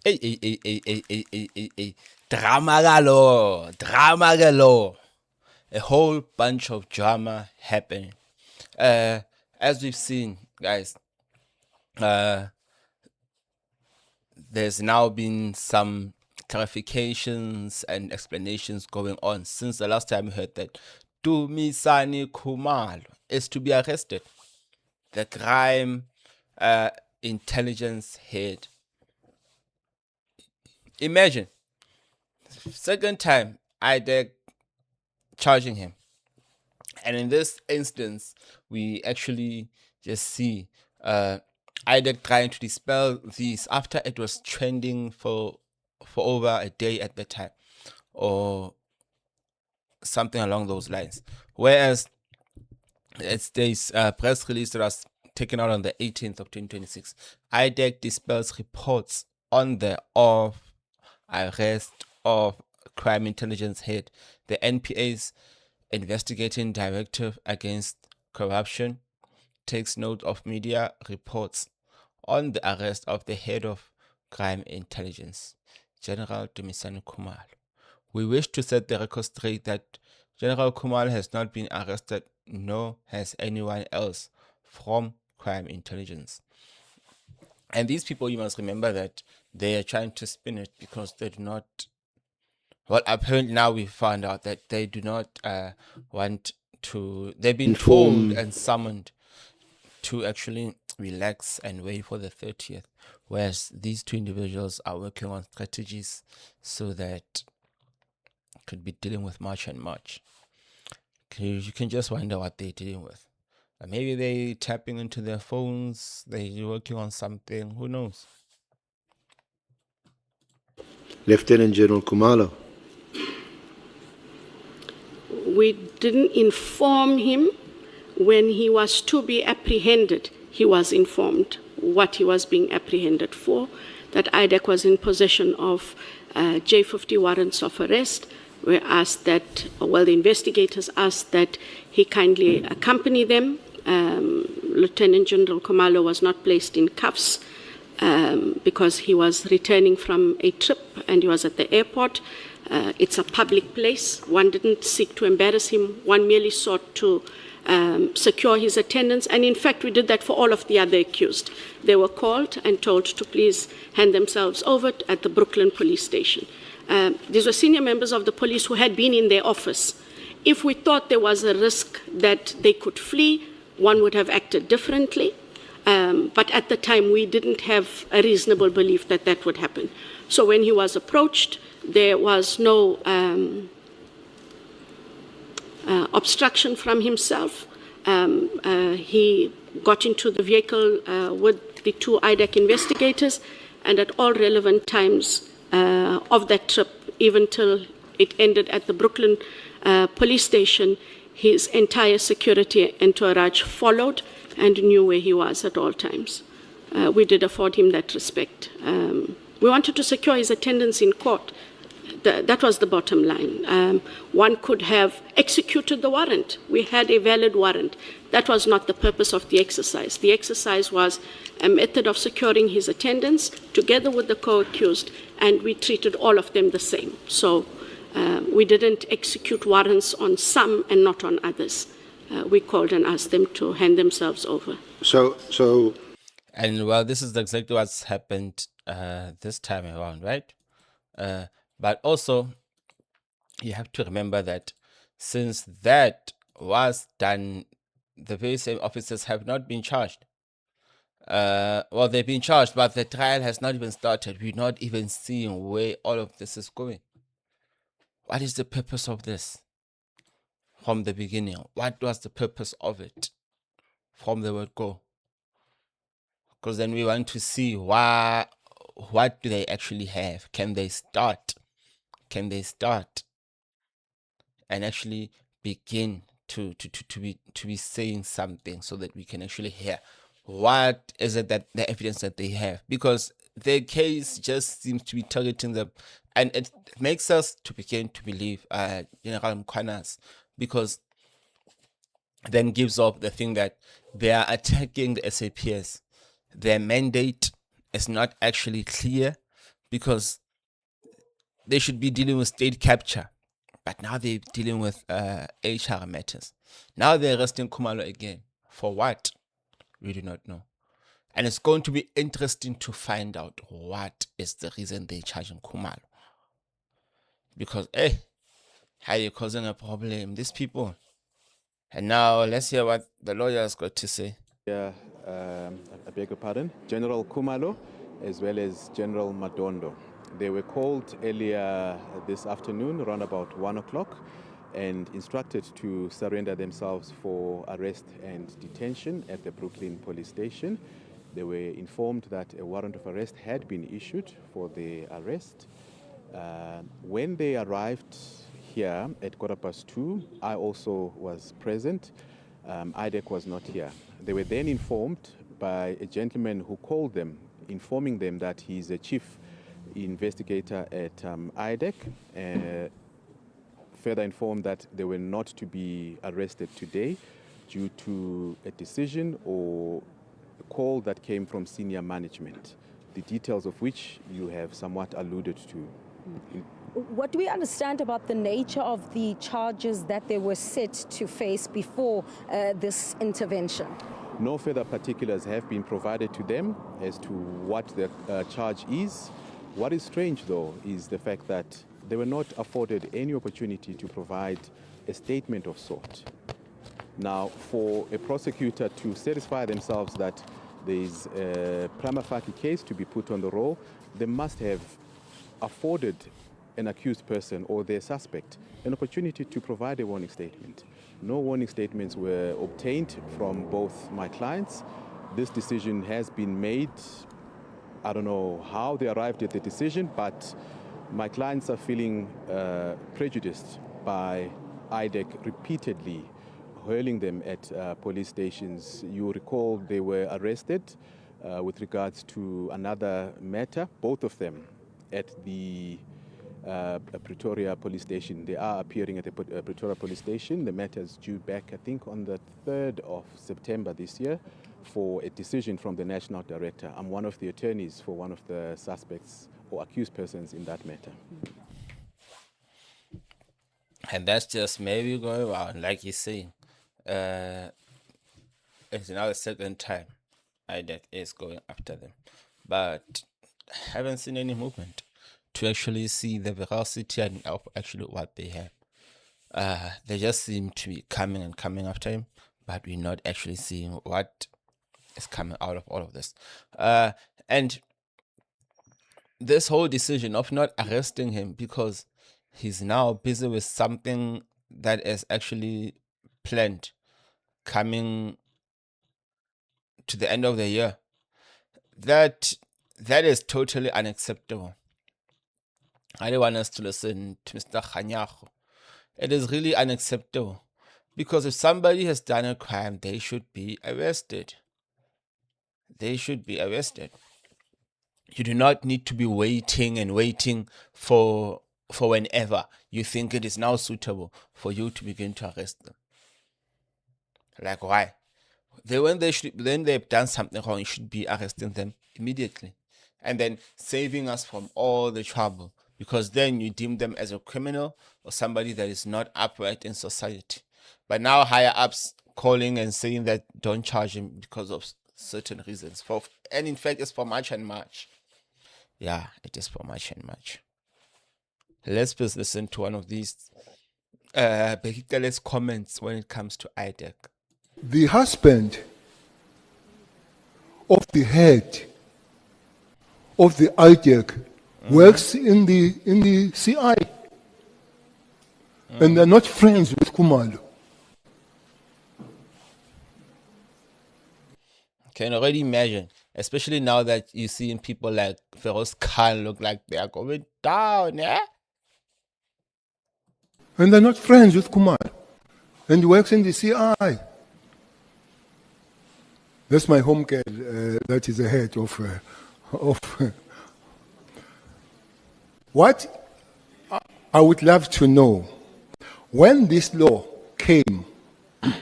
Hey, hey, hey, hey, hey, hey, hey, hey, hey. Drama galore, drama galore. A whole bunch of drama happening. Uh, as we've seen, guys, uh, there's now been some clarifications and explanations going on since the last time we heard that Dumisani Khumalo is to be arrested. The crime intelligence head. Imagine, second time IDEC charging him. And in this instance, we actually just see IDEC trying to dispel these after it was trending for over a day at the time, or something along those lines. Whereas it's this press release that was taken out on the 18th of 2026. IDEC dispels reports on the arrest of crime intelligence head. The NPA's investigating directive against corruption takes note of media reports on the arrest of the head of crime intelligence, General Dumisani Khumalo. We wish to set the record straight that General Khumalo has not been arrested, nor has anyone else from crime intelligence. And these people, you must remember that they are trying to spin it because they do not. Well, apparently now we found out that they do not want to. They've been told and summoned to actually relax and wait for the 30th, whereas these two individuals are working on strategies so that could be dealing with much and much. You can just wonder what they're dealing with. Maybe they tapping into their phones, they're working on something, who knows? Lieutenant General Khumalo. We didn't inform him when he was to be apprehended. He was informed what he was being apprehended for, that IDEC was in possession of J50 warrants of arrest. We asked that, well, the investigators asked that he kindly accompany them. Lieutenant General Khumalo was not placed in cuffs because he was returning from a trip and he was at the airport. It's a public place. One didn't seek to embarrass him. One merely sought to secure his attendance. And in fact, we did that for all of the other accused. They were called and told to please hand themselves over at the Brooklyn police station. These were senior members of the police who had been in their office. If we thought there was a risk that they could flee, one would have acted differently. But at the time, we didn't have a reasonable belief that that would happen. So when he was approached, there was no obstruction from himself. He got into the vehicle with the two IDEC investigators, and at all relevant times of that trip, even till it ended at the Brooklyn police station, his entire security entourage followed and knew where he was at all times. We did afford him that respect. We wanted to secure his attendance in court. That was the bottom line. One could have executed the warrant. We had a valid warrant. That was not the purpose of the exercise. The exercise was a method of securing his attendance together with the co-accused, and we treated all of them the same. So we didn't execute warrants on some and not on others. We called and asked them to hand themselves over. And well, this is exactly what's happened this time around, right? But also, you have to remember that since that was done, the very same officers have not been charged. Well, they've been charged, but the trial has not even started. We're not even seeing where all of this is going. What is the purpose of this from the beginning? What was the purpose of it from the word go? Because then we want to see what do they actually have? Can they start? Can they start and actually begin to be saying something so that we can actually hear what is it that the evidence that they have? Because their case just seems to be targeting them, and it makes us to begin to believe General Mkhwana's, because then gives up the thing that they are attacking the SAPS. Their mandate is not actually clear, because they should be dealing with state capture, but now they're dealing with HR matters. Now they're arresting Khumalo again. For what? We do not know. And it's going to be interesting to find out what is the reason they're charging Khumalo. Because, how are you causing a problem? These people. And now let's hear what the lawyer's got to say. I beg your pardon, General Khumalo as well as General Madondo. They were called earlier this afternoon around about 1 o'clock and instructed to surrender themselves for arrest and detention at the Brooklyn police station. They were informed that a warrant of arrest had been issued for the arrest. When they arrived here at 2:15, I also was present. IDEC was not here. They were then informed by a gentleman who called them, informing them that he's a chief investigator at IDEC. Further informed that they were not to be arrested today due to a decision or a call that came from senior management, the details of which you have somewhat alluded to. What do we understand about the nature of the charges that they were set to face before this intervention? No further particulars have been provided to them as to what the charge is. What is strange, though, is the fact that they were not afforded any opportunity to provide a statement of sort. Now, for a prosecutor to satisfy themselves that there is a prima facie case to be put on the roll, they must have afforded an accused person or their suspect an opportunity to provide a warning statement. No warning statements were obtained from both my clients. This decision has been made. I don't know how they arrived at the decision, but my clients are feeling prejudiced by IDEC repeatedly hurling them at police stations. You recall they were arrested with regards to another matter, both of them at the Pretoria police station. They are appearing at the Pretoria police station. The matter is due back, I think, on the 3rd of September this year for a decision from the national director. I'm one of the attorneys for one of the suspects or accused persons in that matter. And that's just maybe going around, like you say. It's now the second time IDEC is going after them. But I haven't seen any movement to actually see the veracity and of actually what they have. They just seem to be coming and coming after him, but we're not actually seeing what is coming out of all of this. And this whole decision of not arresting him because he's now busy with something that is actually planned coming to the end of the year, that is totally unacceptable. I don't want us to listen to Mr. Khanyago. It is really unacceptable because if somebody has done a crime, they should be arrested. They should be arrested. You do not need to be waiting and waiting for whenever you think it is now suitable for you to begin to arrest them. Like, why? When they've done something wrong, you should be arresting them immediately and then saving us from all the trouble, because then you deem them as a criminal or somebody that is not upright in society. But now higher ups calling and saying that don't charge him because of certain reasons. And in fact, it's for much and much. Yeah, it is for much and much. Let's just listen to one of these Bekitele's comments when it comes to IDEC. The husband of the head of the IDEC works in the CI, and they're not friends with Khumalo. Can already imagine, especially now that you see people like Feroz Khan look like they are going down, yeah? And they're not friends with Khumalo, and he works in the CI. That's my home girl. That is the head of what I would love to know. When this law came, you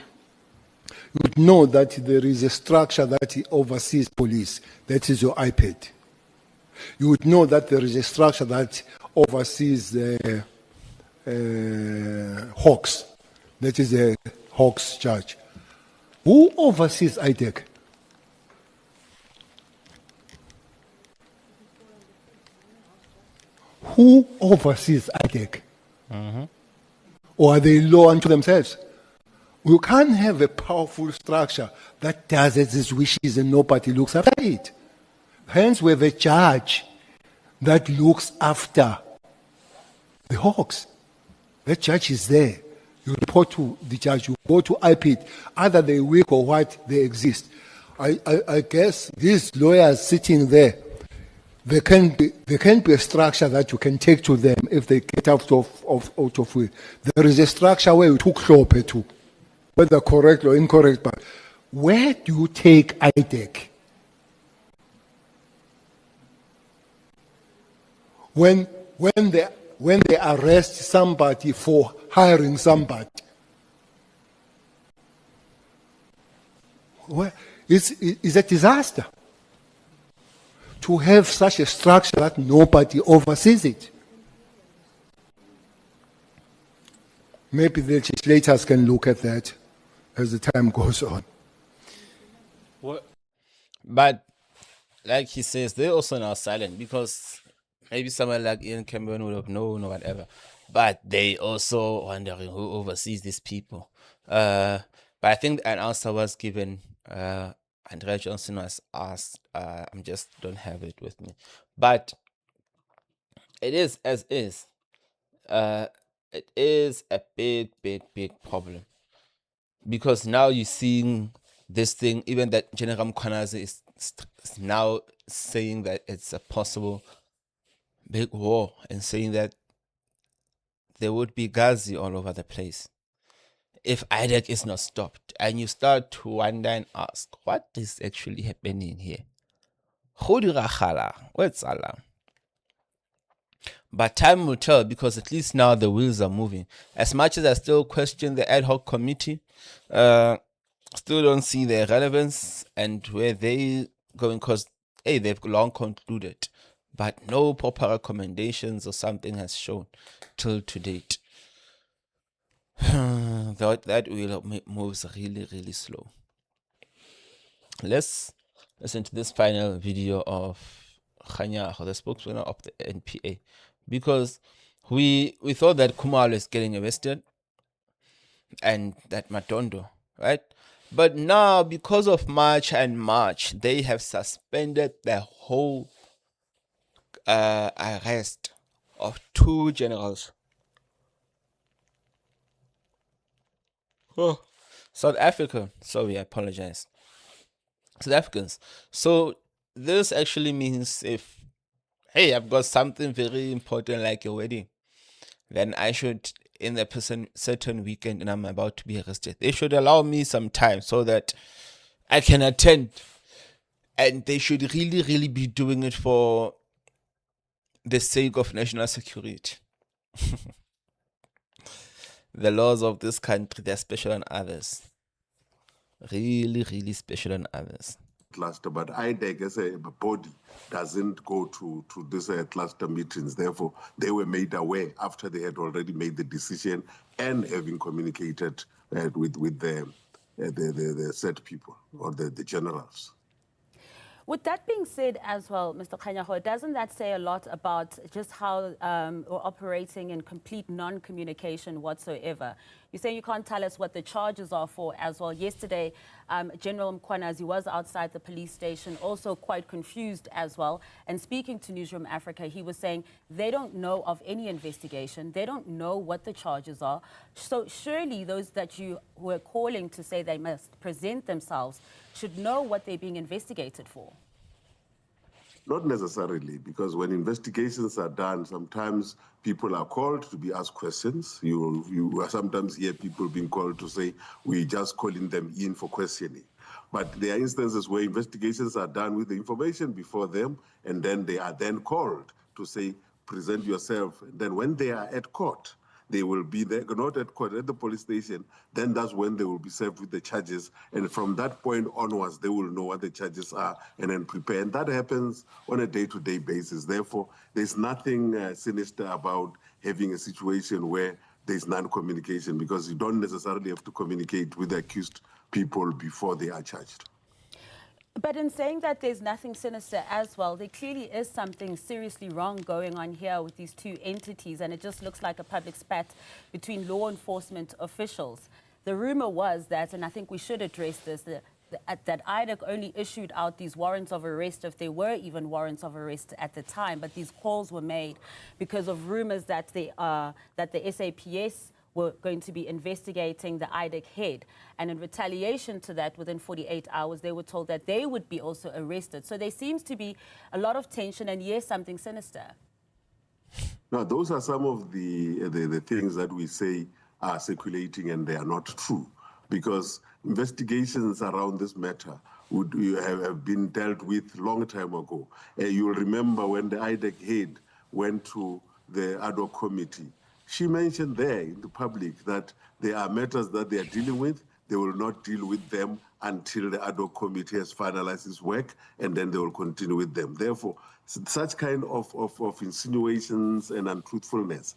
would know that there is a structure that oversees police. That is your iPad. You would know that there is a structure that oversees the Hawks. That is a Hawks Church. Who oversees IDEC? Who oversees IDEC? Or are they law unto themselves? You can't have a powerful structure that does as its wishes and nobody looks after it. Hence, we have a judge that looks after the Hawks. That judge is there. You report to the judge, you go to IPIT. Either they work or what, they exist. I guess these lawyers sitting there, there can be a structure that you can take to them if they get out of way. There is a structure where you took Hlope to, whether correct or incorrect, but where do you take IDEC? When they arrest somebody for hiring somebody, well, it's a disaster to have such a structure that nobody oversees it. Maybe the legislators can look at that as the time goes on. But like he says, they're also now silent because maybe someone like Ian Cameron would have known or whatever. But they also wondering who oversees these people. But I think an answer was given. Andrea Johnson was asked. I just don't have it with me. But it is as is. It is a big problem. Because now you're seeing this thing, even that General Mkhwanazi is now saying that it's a possible big war and saying that there would be Gazi all over the place if IDEC is not stopped. And you start to wonder and ask, what is actually happening here? Where's Allah? But time will tell, because at least now the wheels are moving. As much as I still question the ad hoc committee, still don't see their relevance and where they going, because they've long concluded, but no proper recommendations or something has shown till to date. That wheel moves really slow. Let's listen to this final video of Khanya, the spokesman of the NPA, because we thought that Khumalo is getting arrested and that Matondo, right? But now, because of March, they have suspended the whole arrest of 2 generals. Oh, South Africa. Sorry, I apologize. South Africans. So this actually means if, hey, I've got something very important like a wedding, then I should, in a certain weekend, and I'm about to be arrested, they should allow me some time so that I can attend. And they should really be doing it for the sake of national security. The laws of this country, they're special than others. Really special than others. Cluster, but IDEC as a body doesn't go to this cluster meetings. Therefore, they were made aware after they had already made the decision and having communicated with the set people or the generals. With that being said as well, Mr. Khanyaho, doesn't that say a lot about just how we're operating in complete non-communication whatsoever? You say you can't tell us what the charges are for as well. Yesterday, General Mkhwanazi was outside the police station, also quite confused as well. And speaking to Newsroom Africa, he was saying they don't know of any investigation. They don't know what the charges are. So surely those that you were calling to say they must present themselves should know what they're being investigated for. Not necessarily, because when investigations are done, sometimes people are called to be asked questions. You sometimes hear people being called to say, we're just calling them in for questioning. But there are instances where investigations are done with the information before them, and then they are then called to say, present yourself. And then when they are at court, they will be there, not at court, at the police station. Then that's when they will be served with the charges. And from that point onwards, they will know what the charges are and then prepare. And that happens on a day-to-day basis. Therefore, there's nothing sinister about having a situation where there's non-communication, because you don't necessarily have to communicate with the accused people before they are charged. But in saying that there's nothing sinister as well, there clearly is something seriously wrong going on here with these two entities, and it just looks like a public spat between law enforcement officials. The rumor was that, and I think we should address this, that IDEC only issued out these warrants of arrest, if there were even warrants of arrest at the time, but these calls were made because of rumors that the SAPS were going to be investigating the IDEC head. And in retaliation to that, within 48 hours, they were told that they would be also arrested. So there seems to be a lot of tension and, yes, something sinister. Now, those are some of the things that we say are circulating, and they are not true, because investigations around this matter would have been dealt with long time ago. You will remember when the IDEC head went to the ad hoc committee, she mentioned there in the public that there are matters that they are dealing with. They will not deal with them until the ad hoc committee has finalized its work, and then they will continue with them. Therefore, such kind of insinuations and untruthfulness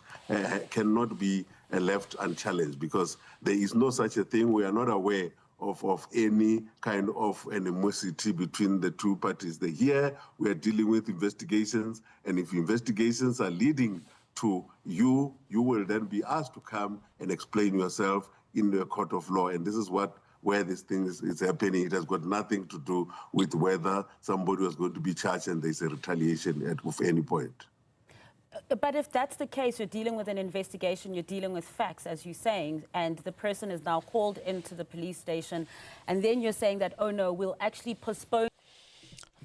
cannot be left unchallenged, because there is no such a thing. We are not aware of any kind of animosity between the two parties. Here we are dealing with investigations, and if investigations are leading to you will then be asked to come and explain yourself in the court of law. And this is where this thing is happening. It has got nothing to do with whether somebody was going to be charged and there's a retaliation at any point. But if that's the case, you're dealing with an investigation, you're dealing with facts, as you're saying, and the person is now called into the police station, and then you're saying that, oh no, we'll actually postpone.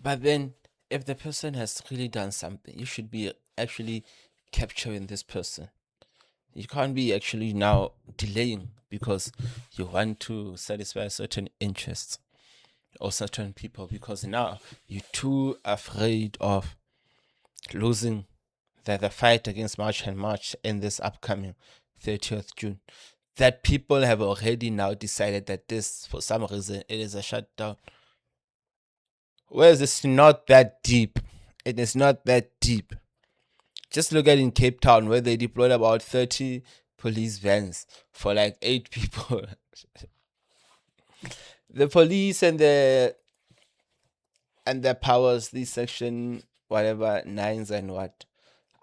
But then, if the person has really done something, you should be actually capturing this person. You can't be actually now delaying because you want to satisfy certain interests or certain people, because now you're too afraid of losing the fight against March and March in this upcoming 30th June. That people have already now decided that this, for some reason, it is a shutdown. Whereas it's not that deep. It is not that deep. Just look at in Cape Town, where they deployed about 30 police vans for like 8 people. The police and their powers, these section whatever 9s and what,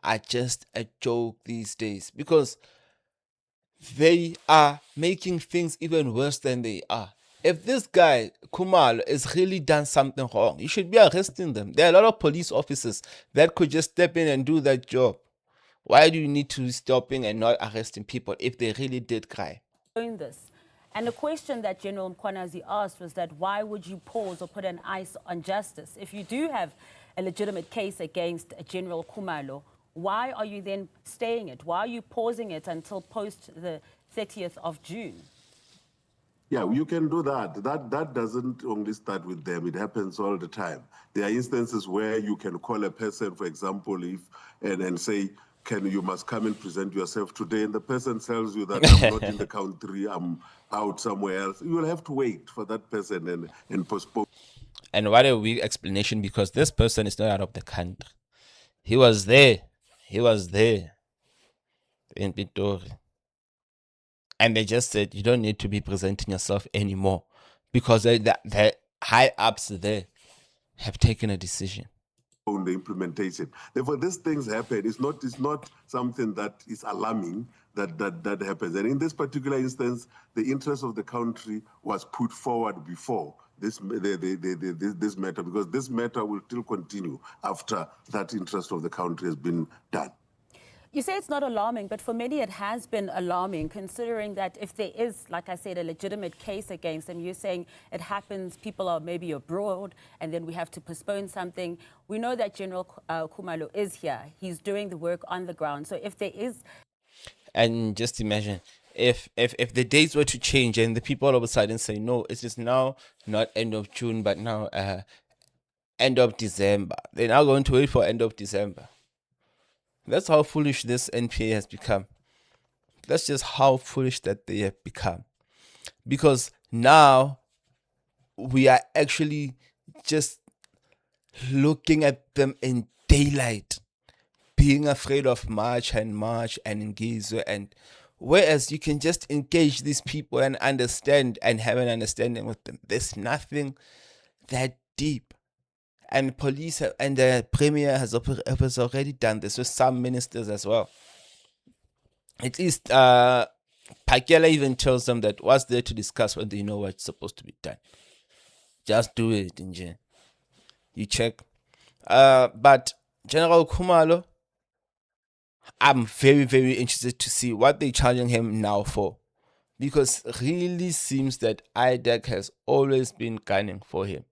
are just a joke these days, because they are making things even worse than they are. If this guy, Khumalo, has really done something wrong, you should be arresting them. There are a lot of police officers that could just step in and do that job. Why do you need to be stopping and not arresting people if they really did cry? This. And the question that General Mkhwanazi asked was that why would you pause or put an ice on justice? If you do have a legitimate case against General Khumalo, why are you then staying it? Why are you pausing it until post the 30th of June? Yeah, you can do that. That doesn't only start with them. It happens all the time. There are instances where you can call a person, for example, and say, you must come and present yourself today, and the person tells you that I'm not in the country, I'm out somewhere else. You will have to wait for that person and postpone. And what a weak explanation, because this person is not out of the country. He was there. He was there in Pitori. And they just said, you don't need to be presenting yourself anymore, because the high-ups there have taken a decision. On the implementation. Therefore, these things happen. It's not something that is alarming that happens. And in this particular instance, the interest of the country was put forward before this matter, because this matter will still continue after that interest of the country has been done. You say it's not alarming, but for many it has been alarming, considering that if there is, like I said, a legitimate case against them, you're saying it happens, people are maybe abroad, and then we have to postpone something. We know that General Khumalo is here. He's doing the work on the ground. So if there is... And just imagine, if the dates were to change and the people all of a sudden say, no, it is now not end of June, but now end of December. They're now going to wait for end of December. That's how foolish this NPA has become. That's just how foolish that they have become. Because now we are actually just looking at them in daylight, being afraid of march and engage, and whereas you can just engage these people and understand and have an understanding with them. There's nothing that deep. And police and the premier has already done this with some ministers as well. At least Pakela even tells them that what's there to discuss when they know what's supposed to be done. Just do it, Inje. You check. But General Khumalo, I'm very, very interested to see what they're charging him now for. Because it really seems that IDEC has always been gunning for him.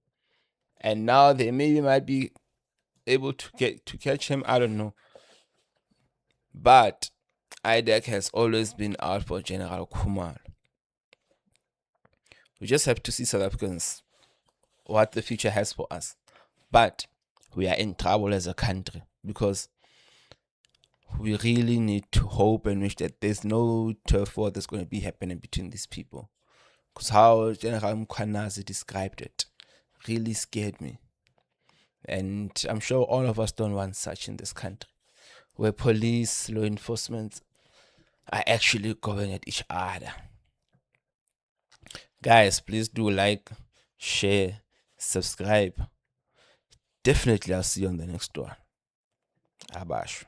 And now they maybe might be able to catch him. I don't know. But IDEC has always been out for General Khumalo. We just have to see, South Africans, what the future has for us. But we are in trouble as a country because we really need to hope and wish that there's no turf war that's going to be happening between these people. Because how General Mkhwanazi described it really scared me. And I'm sure all of us don't want such in this country, where police, law enforcement are actually going at each other. Guys, please do like, share, subscribe. Definitely I'll see you on the next one. Abash.